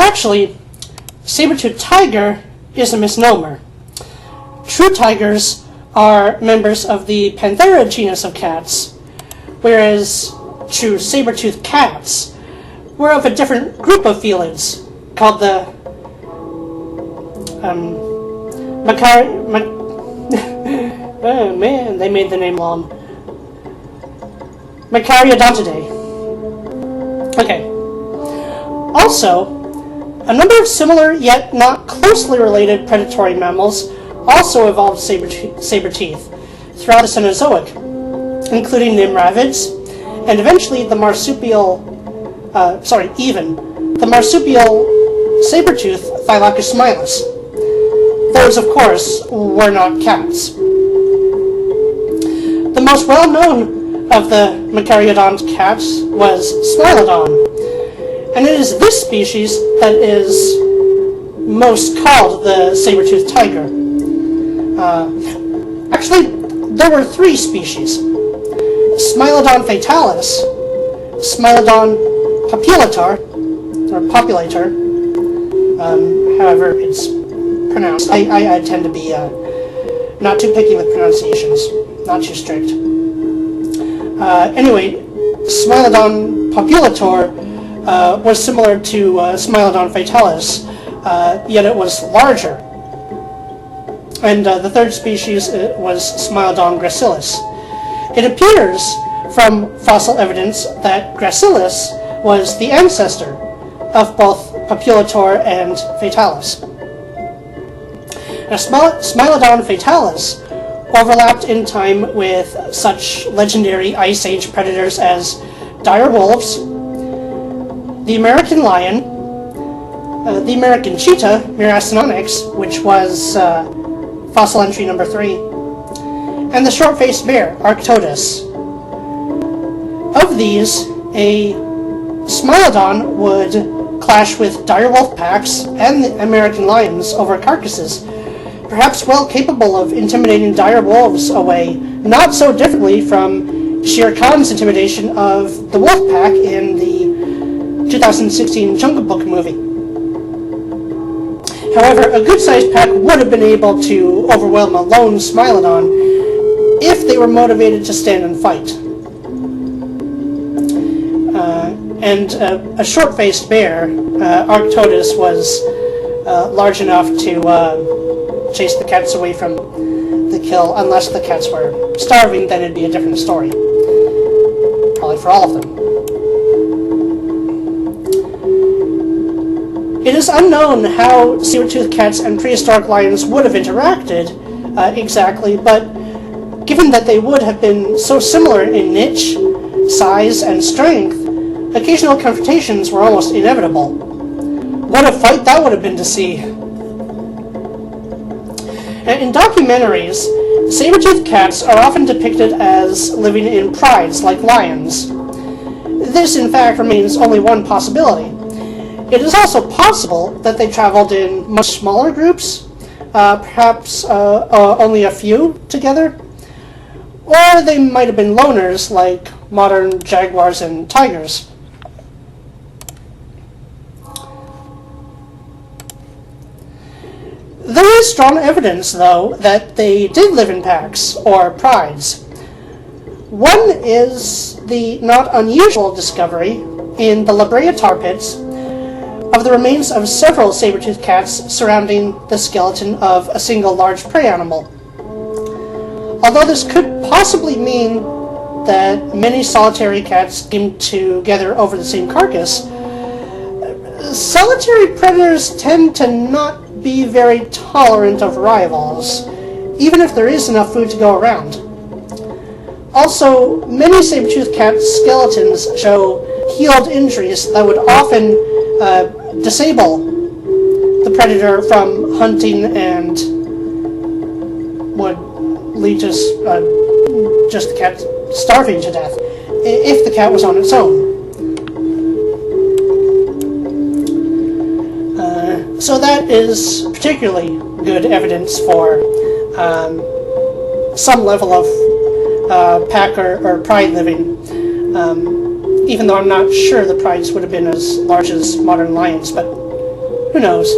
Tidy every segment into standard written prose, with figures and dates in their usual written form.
actually, saber-toothed tiger is a misnomer. True tigers are members of the Panthera genus of cats, whereas true saber-toothed cats were of a different group of felids called the oh man, they made the name long. Macariodontidae. Okay. Also, a number of similar yet not closely related predatory mammals also evolved saber teeth throughout the Cenozoic, including nimravids, and eventually the marsupial saber-tooth Thylacosmilus. Those, of course, were not cats. The most well-known of the Macariodont cats was Smilodon, and it is this species that is most called the saber-toothed tiger. Actually, there were three species: Smilodon fatalis, Smilodon populator, however it's pronounced. I tend to be not too picky with pronunciations, not too strict. Anyway, Smilodon populator was similar to Smilodon fatalis, yet it was larger. And the third species was Smilodon gracilis. It appears from fossil evidence that gracilis was the ancestor of both populator and fatalis. Now, Smilodon fatalis overlapped in time with such legendary Ice Age predators as dire wolves, the American lion, the American cheetah, Miracinonyx, which was fossil entry number 3, and the short-faced bear, Arctodus. Of these, a Smilodon would clash with dire wolf packs and the American lions over carcasses, perhaps well capable of intimidating dire wolves away, not so differently from Shere Khan's intimidation of the wolf pack in the 2016 Jungle Book movie. However, a good-sized pack would have been able to overwhelm a lone Smilodon if they were motivated to stand and fight. And a short-faced bear, Arctodus, was large enough to chase the cats away from the kill, unless the cats were starving, then it'd be a different story. Probably for all of them. It is unknown how saber-toothed cats and prehistoric lions would have interacted exactly, but given that they would have been so similar in niche, size, and strength, occasional confrontations were almost inevitable. What a fight that would have been to see! In documentaries, saber-toothed cats are often depicted as living in prides like lions. This, in fact, remains only one possibility. It is also possible that they traveled in much smaller groups, perhaps only a few together, or they might have been loners like modern jaguars and tigers. There is strong evidence, though, that they did live in packs, or prides. One is the not unusual discovery in the La Brea tar pits of the remains of several saber-toothed cats surrounding the skeleton of a single large prey animal. Although this could possibly mean that many solitary cats came together over the same carcass, solitary predators tend to not be very tolerant of rivals, even if there is enough food to go around. Also, many saber-toothed cat skeletons show healed injuries that would often disable the predator from hunting and would lead to just the cat starving to death if the cat was on its own. So that is particularly good evidence for some level of pack or pride living, even though I'm not sure the prides would have been as large as modern lions, but Who knows?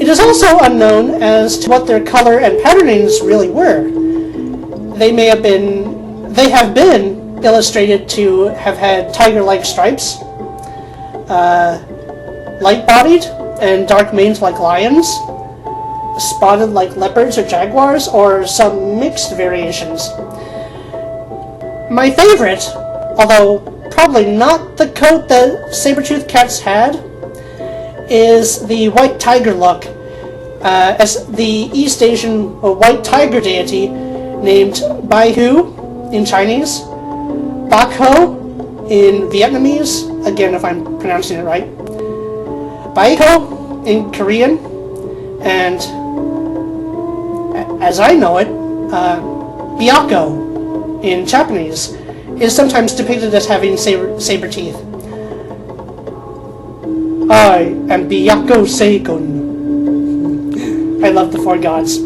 It is also unknown as to what their color and patternings really were. They have been illustrated to have had tiger-like stripes, light-bodied and dark maned like lions, spotted like leopards or jaguars, or some mixed variations. My favorite, although probably not the coat that saber-toothed cats had, is the white tiger look, as the East Asian white tiger deity named Baihu in Chinese, Bak Ho in Vietnamese, again if I'm pronouncing it right, Baiko in Korean, and as I know it, Byakko in Japanese is sometimes depicted as having saber teeth. I am Byakko Seikun. I love the four gods.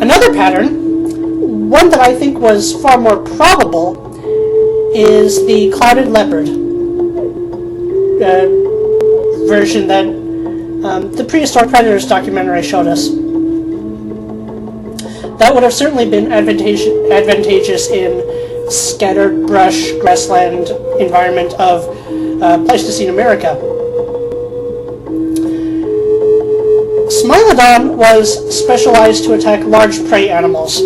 Another pattern, one that I think was far more probable, is the clouded leopard version that the Prehistoric Predators documentary showed us. That would have certainly been advantageous in scattered brush grassland environment of Pleistocene America. Smilodon was specialized to attack large prey animals.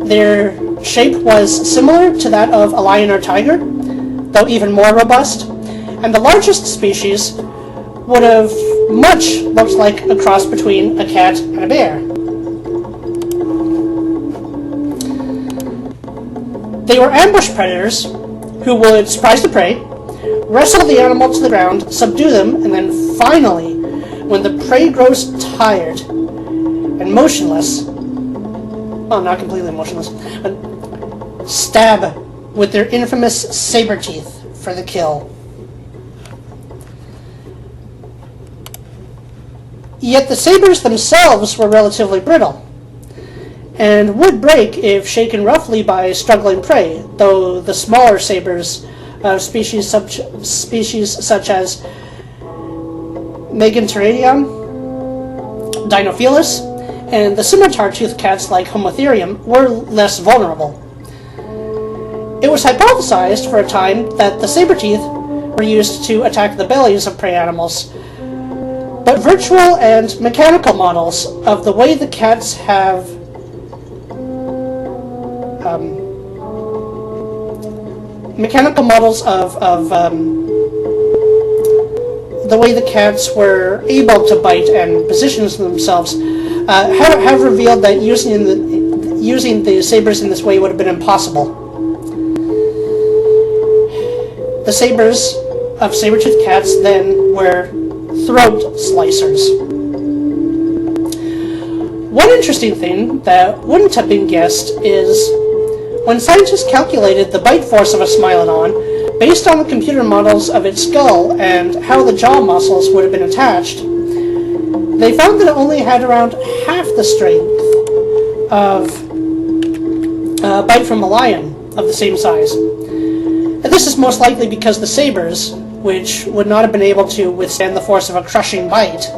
Their shape was similar to that of a lion or tiger, though even more robust, and the largest species would have much looked like a cross between a cat and a bear. They were ambush predators who would surprise the prey, wrestle the animal to the ground, subdue them, and then finally, when the prey grows tired and motionless, well, not completely motionless, but stab with their infamous saber teeth for the kill. Yet the sabers themselves were relatively brittle, and would break if shaken roughly by struggling prey, though the smaller sabers of species such as Meganteradium, Dinofelis, and the scimitar-toothed cats like Homotherium were less vulnerable. It was hypothesized for a time that the saber teeth were used to attack the bellies of prey animals, but virtual and mechanical models of the way the cats have the way the cats were able to bite and position themselves have revealed that using the sabers in this way would have been impossible. The sabers of saber-toothed cats then were throat slicers. One interesting thing that wouldn't have been guessed is when scientists calculated the bite force of a Smilodon based on the computer models of its skull and how the jaw muscles would have been attached, they found that it only had around half the strength of a bite from a lion of the same size. And this is most likely because the sabers, which would not have been able to withstand the force of a crushing bite,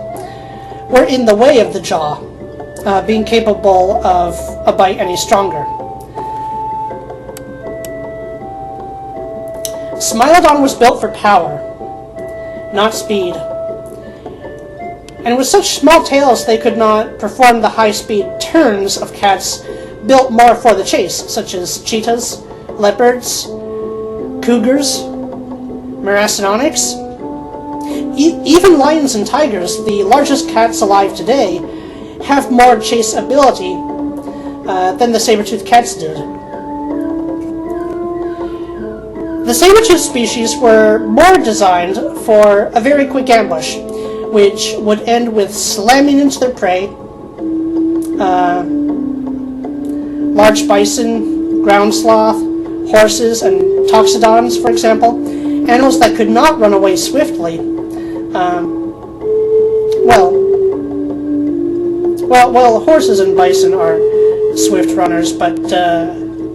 were in the way of the jaw, being capable of a bite any stronger. Smilodon was built for power, not speed. And with such small tails they could not perform the high-speed turns of cats built more for the chase, such as cheetahs, leopards, cougars, marathonics. Even lions and tigers, the largest cats alive today, have more chase ability than the saber-toothed cats did. The saber-toothed species were more designed for a very quick ambush, which would end with slamming into their prey. Large bison, ground sloth, horses, and toxodons, for example, animals that could not run away swiftly. Well, horses and bison are swift runners, but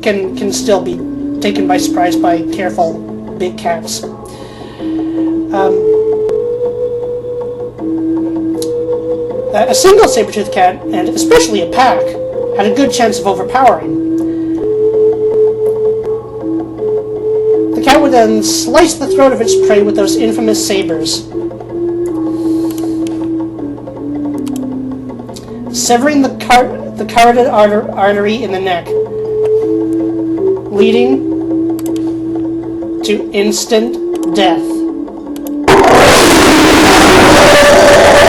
can still be taken by surprise by careful big cats. A single saber-toothed cat, and especially a pack, had a good chance of overpowering. The cat would then slice the throat of its prey with those infamous sabers, severing the carotid artery in the neck, leading to instant death.